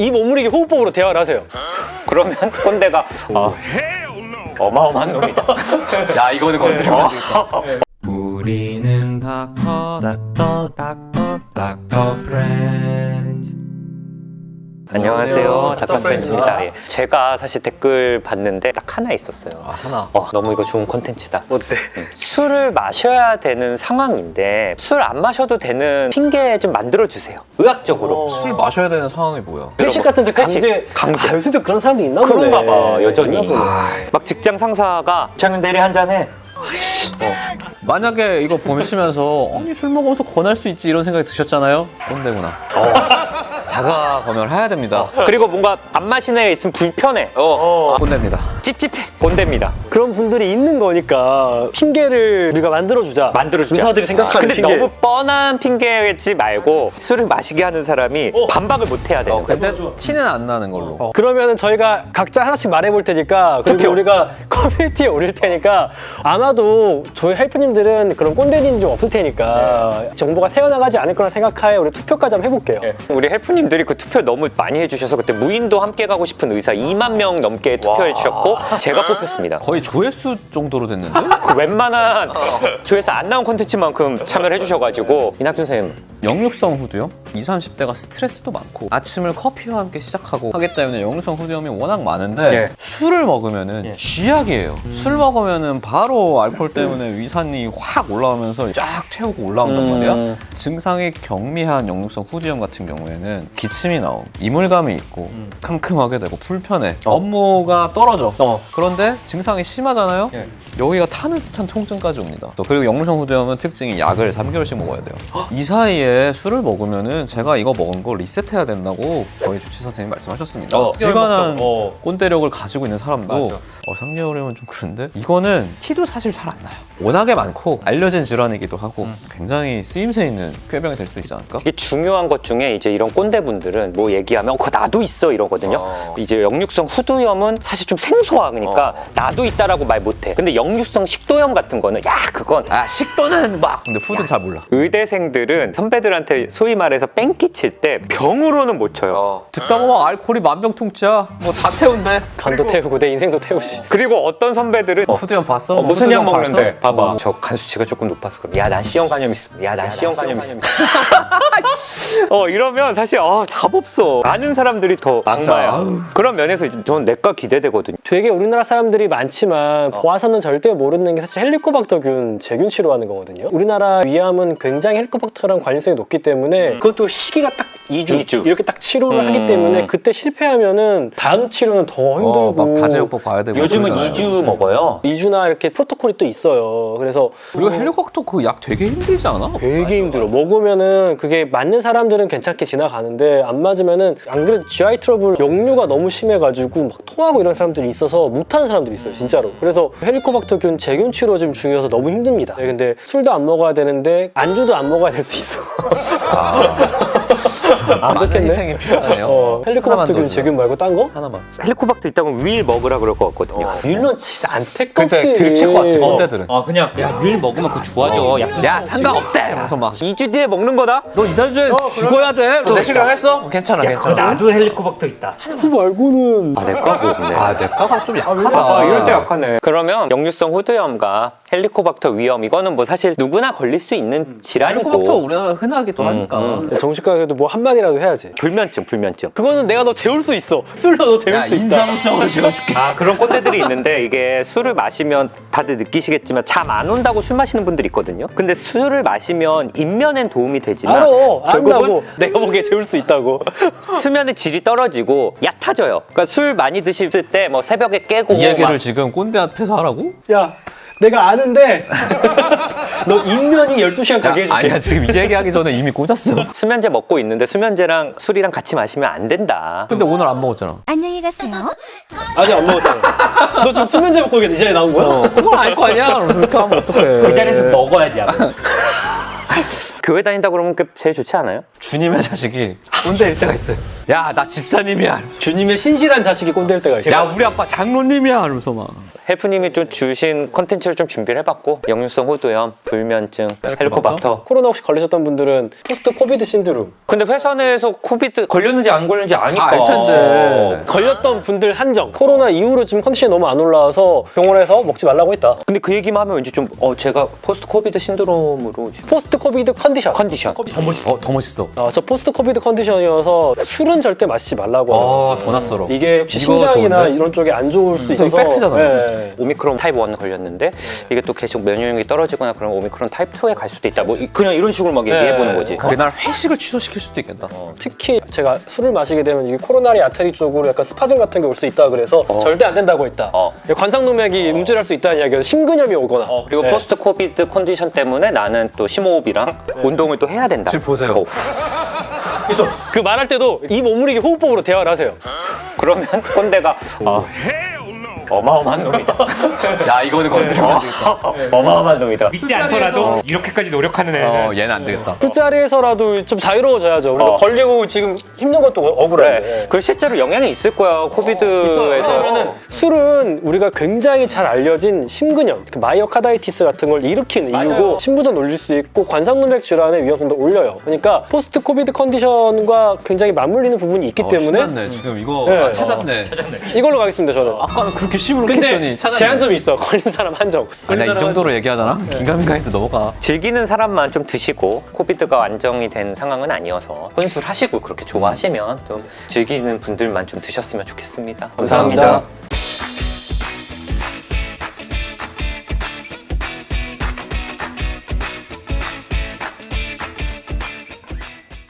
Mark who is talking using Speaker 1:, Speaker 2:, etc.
Speaker 1: 입 오므리게 호흡법으로 대화를 하세요.
Speaker 2: 그러면 꼰대가 어마어마한 놈이다.
Speaker 3: 야, 이거는 건드리면 안 되겠다.
Speaker 4: 우리는 닥터 프렌즈.
Speaker 2: 안녕하세요. 닥터
Speaker 3: 닥터
Speaker 2: 프렌즈입니다. 예. 제가 사실 댓글 봤는데 딱 하나 있었어요.
Speaker 3: 아, 하나.
Speaker 2: 너무 이거 좋은 콘텐츠다.
Speaker 1: 어때?
Speaker 2: 술을 마셔야 되는 상황인데 술 안 마셔도 되는 핑계 좀 만들어주세요. 의학적으로.
Speaker 3: 술 마셔야 되는 상황이 뭐야?
Speaker 1: 회식 같은 데 강제.
Speaker 2: 강제.
Speaker 1: 아, 요새도 그런 사람도 있나 보네.
Speaker 2: 그런가 봐, 여전히.
Speaker 1: 있나 보네.
Speaker 2: 막 직장 상사가 장윤 대리 한 잔해.
Speaker 3: 만약에 이거 보시면서 아니 술 먹으면서 권할 수 있지 이런 생각이 드셨잖아요? 꼰대구나. 자가 검열을 해야 됩니다.
Speaker 2: 그리고 뭔가 안 마시는 애 있으면 불편해.
Speaker 3: 꼰대입니다.
Speaker 2: 찝찝해. 꼰대입니다.
Speaker 1: 그런 분들이 있는 거니까 핑계를 우리가 만들어주자.
Speaker 2: 만들어주자.
Speaker 1: 의사들이 생각하는
Speaker 2: 근데
Speaker 1: 핑계.
Speaker 2: 너무 뻔한 핑계지 말고 술을 마시게 하는 사람이 반박을 못 해야 돼요.
Speaker 3: 근데 티는 안 나는 걸로.
Speaker 1: 그러면은 저희가 각자 하나씩 말해볼 테니까 그리고
Speaker 2: 투표.
Speaker 1: 우리가 커뮤니티에 올릴 테니까 아마도 저희 헬프님들은 그런 꼰대님이 좀 없을 테니까 정보가 새어나가지 않을 거라 생각하에 우리 투표까지 한번 해볼게요.
Speaker 2: 우리 헬프님들이 그 투표 너무 많이 해주셔서 그때 무인도 함께 가고 싶은 의사 2만 명 넘게 투표해 주셨고 제가 뽑혔습니다.
Speaker 3: 거의 조회수 정도로 됐는데?
Speaker 2: 그 웬만한 조회수 안 나온 콘텐츠만큼 참여를 해주셔가지고 이낙준 선생님
Speaker 3: 역류성 후두염? 20, 30대가 스트레스도 많고 아침을 커피와 함께 시작하고 하기 때문에 역류성 후두염이 워낙 많은데
Speaker 2: 예.
Speaker 3: 술을 먹으면은 쥐약이에요. 술 먹으면은 바로 알코올 때문에 위산이 확 올라오면서 쫙 태우고 올라온단 말이야. 증상이 경미한 역류성 후두염 같은 경우에는 기침이 나옴, 이물감이 있고 캄캄하게 되고 불편해. 업무가 떨어져. 그런데 증상이 심하잖아요.
Speaker 1: 예.
Speaker 3: 여기가 타는 듯한 통증까지 옵니다. 그리고 역류성 후두염은 특징이 약을 3개월씩 먹어야 돼요. 이 사이에 술을 먹으면은 제가 이거 먹은 거 리셋해야 된다고 저희 주치 선생님이 말씀하셨습니다. 시간한 꼰대력을 가지고 있는 사람도 3개월이면 좀 그런데 이거는 티도 사실 잘 안 나요. 워낙에 많고 알려진 질환이기도 하고 굉장히 쓰임새 있는 꾀병이 될 수 있지 않을까?
Speaker 2: 이게 중요한 것 중에 이제 이런 꼰대분들은 뭐 얘기하면 그거 나도 있어 이러거든요. 이제 역류성 후두염은 사실 좀 생소하니까 나도 있다라고 말 못해. 근데 역류성 식도염 같은 거는 야 그건
Speaker 3: 식도는 막 근데 후드는 잘 몰라.
Speaker 2: 의대생들은 선배들한테 소위 말해서 뺑기 칠 때 병으로는 못 쳐요.
Speaker 3: 듣다 보면 알코올이 만병통치야. 뭐 다 태운대.
Speaker 1: 간도 태우고 내 인생도 태우지.
Speaker 2: 그리고 어떤 선배들은
Speaker 3: 후두염 봤어?
Speaker 2: 무슨 약 먹는데?
Speaker 3: 봤어?
Speaker 2: 봐봐. 저 간 수치가 조금 높아서 그럼. 야, 난 C형 간염 있어. 야, 난 C형 간염 있어. 이러면 사실 답 없어. 아는 사람들이 더 악마야. 그런 면에서 이제 전 내과 기대되거든요.
Speaker 1: 되게 우리나라 사람들이 많지만 보아서는 절대 모르는 게 사실 헬리코박터균 제균 치료하는 거거든요. 우리나라 위암은 굉장히 헬리코박터랑 관련성이 높기 때문에 그것도 시기가 딱 2주 이렇게 딱 치료를 하기 때문에 그때 실패하면은 다음 치료는 더 힘들고
Speaker 3: 막 다제요법 봐야 되고.
Speaker 2: 요즘은
Speaker 3: 그러잖아요.
Speaker 2: 2주 먹어요.
Speaker 1: 2주나 이렇게 프로토콜이 또 있어요. 그래서
Speaker 3: 그리고 헬리콥터 그 약 되게 힘들지 않아?
Speaker 1: 되게 힘들어. 먹으면은 그게 맞는 사람들은 괜찮게 지나가는데 안 맞으면은 안 그래도 GI 트러블 역류가 너무 심해가지고 막 토하고 이런 사람들이 있어서 못하는 사람들이 있어요, 진짜로. 그래서 헬리코박터균 제균 치료 좀 중요해서 너무 힘듭니다. 근데 술도 안 먹어야 되는데 안주도 안 먹어야 될 수 있어.
Speaker 3: 많은
Speaker 1: 좋겠네.
Speaker 3: 희생이 필요하네요.
Speaker 1: 헬리코박터균 제균 말고 딴 거?
Speaker 3: 하나만.
Speaker 2: 헬리코박터 있다면 윌 먹으라 그럴 것 같거든요.
Speaker 1: 윌런 진짜 안
Speaker 3: 근데
Speaker 1: 택없지.
Speaker 3: 들칠 것 같아, 꼰대들은.
Speaker 2: 그냥 윌 먹으면 그거 좋아져.
Speaker 3: 야, 상관없대! 이러면서 막.
Speaker 2: 2주 뒤에 먹는 거다?
Speaker 3: 너 이달 주에 죽어야 돼! 너 내시경 했어? 괜찮아, 괜찮아.
Speaker 2: 나도 헬리코박터 있다.
Speaker 1: 그거 말고는
Speaker 2: 내과가 없네.
Speaker 3: 내과가 좀 약하다.
Speaker 2: 이럴 때 약하네. 그러면 역류성 후두염과 헬리코박터 위염 이거는 뭐 사실 누구나 걸릴 수 있는 질환이고
Speaker 3: 헬리콥터 우리나라 흔하기도 하니까.
Speaker 1: 정신과에도 뭐 한마디라도 해야지.
Speaker 2: 불면증.
Speaker 1: 그거는 내가 너 재울 수 있어. 술로 너 재울 수 있어.
Speaker 3: 인사무성으로 재워줄게.
Speaker 2: 그런 꼰대들이 있는데 이게 술을 마시면 다들 느끼시겠지만 잠 안 온다고 술 마시는 분들이 있거든요. 근데 술을 마시면 인면엔 도움이 되지만 결국은
Speaker 1: 안다고. 내가 보기에 재울 수 있다고.
Speaker 2: 수면의 질이 떨어지고 얕아져요. 그러니까 술 많이 드실 때 뭐 새벽에 깨고
Speaker 3: 이 얘기를
Speaker 2: 막
Speaker 3: 지금 꼰대 앞에서 하라고?
Speaker 1: 야, 내가 아는데 너 인면이 12시간 가게 해줄게.
Speaker 3: 아니야, 지금 이 얘기하기 전에 이미 꽂았어.
Speaker 2: 수면제 먹고 있는데 수면제랑 술이랑 같이 마시면 안 된다.
Speaker 3: 근데 오늘 안 먹었잖아.
Speaker 5: 안녕히 가세요.
Speaker 1: 아직 안 먹었잖아. 너 지금 수면제 먹고 이 자리에 나온 거야?
Speaker 3: 그걸 알 거 아니야? 그렇게 하면 어떡해.
Speaker 2: 그 자리에서 먹어야지. 교회 다닌다 그러면 그게 제일 좋지 않아요?
Speaker 3: 주님의 자식이 꼰대일 때가 있어요. 야, 나 집사님이야. 이러면서.
Speaker 1: 주님의 신실한 자식이 꼰대일 때가 있어요.
Speaker 3: 야, 우리 아빠 장로님이야. 이러면서 막.
Speaker 2: 헬프님이 좀 주신 컨텐츠를 좀 준비를 해봤고 역류성 후두염, 불면증, 헬리코박터.
Speaker 1: 코로나 혹시 걸리셨던 분들은 포스트 코비드 신드롬
Speaker 2: 근데 회사 내에서 코비드 걸렸는지 안 걸렸는지 아니까.
Speaker 3: 알 텐데.
Speaker 1: 걸렸던 분들 한정. 코로나 이후로 지금 컨디션이 너무 안 올라와서 병원에서 먹지 말라고 했다.
Speaker 2: 근데 그 얘기만 하면 왠지 좀 제가 포스트 코비드 신드롬으로 지금
Speaker 1: 포스트 코비드 컨디션.
Speaker 2: 컨디션.
Speaker 3: 더 멋있어.
Speaker 1: 저 포스트 코비드 컨디션이어서 술은 절대 마시지 말라고 하더라고요.
Speaker 3: 더 낯설어.
Speaker 1: 이게 혹시
Speaker 3: 이거
Speaker 1: 심장이나
Speaker 3: 좋은데?
Speaker 1: 이런 쪽에 안 좋을 수
Speaker 3: 이거
Speaker 1: 있어서
Speaker 3: 팩트잖아요.
Speaker 1: 네.
Speaker 2: 오미크론 타입 1 걸렸는데 이게 또 계속 면역력이 떨어지거나 그러면 오미크론 타입 2에 갈 수도 있다. 뭐 그냥 이런 식으로 막 얘기해보는 거지.
Speaker 3: 그날 회식을 취소시킬 수도 있겠다.
Speaker 1: 특히 제가 술을 마시게 되면 이게 코로나리 아테리 쪽으로 약간 스파즘 같은 게 올 수 있다 그래서 절대 안 된다고 했다. 관상동맥이 움찔할 수 있다는 이야기가 심근염이 오거나
Speaker 2: 그리고
Speaker 1: 네.
Speaker 2: 포스트 코비드 컨디션 때문에 나는 또 심호흡이랑 운동을 또 해야 된다.
Speaker 3: 지금 보세요.
Speaker 1: 그래서 그 말할 때도 입 오므리게 호흡법으로 대화를 하세요.
Speaker 2: 그러면 꼰대가 어마어마한 놈이다.
Speaker 3: 야, 이거는 건드리면 안 되겠다.
Speaker 2: 어마어마한 놈이다.
Speaker 5: 믿지 않더라도 이렇게까지 노력하는 애는
Speaker 3: 얘는 안 되겠다.
Speaker 1: 술자리에서라도 좀 자유로워져야죠. 우리가 걸리고 지금 힘든 것도 억울해.
Speaker 2: 그래. 그리고 실제로 영향이 있을 거야. 코비드에서.
Speaker 1: 왜냐면은 술은 우리가 굉장히 잘 알려진 심근염, 그 마이오카다이티스 같은 걸 일으키는 이유고 심부전 올릴 수 있고 관상동맥 질환의 위험성도 올려요. 그러니까 포스트 코비드 컨디션과 굉장히 맞물리는 부분이 있기 때문에
Speaker 3: 신났네. 지금 이거
Speaker 1: 네.
Speaker 3: 찾았네.
Speaker 1: 이걸로 가겠습니다. 저는.
Speaker 3: 아까는 그렇게 시무룩
Speaker 1: 근데
Speaker 3: 했더니 찾았네.
Speaker 1: 제한점이 있어. 걸린 사람 한정.
Speaker 3: 아니야, 이 정도로 얘기하잖아? 긴가민가인데 넘어가.
Speaker 2: 즐기는 사람만 좀 드시고 코비드가 안정이 된 상황은 아니어서 혼술하시고 그렇게 좋아하시면 좀 즐기는 분들만 좀 드셨으면 좋겠습니다.
Speaker 1: 감사합니다.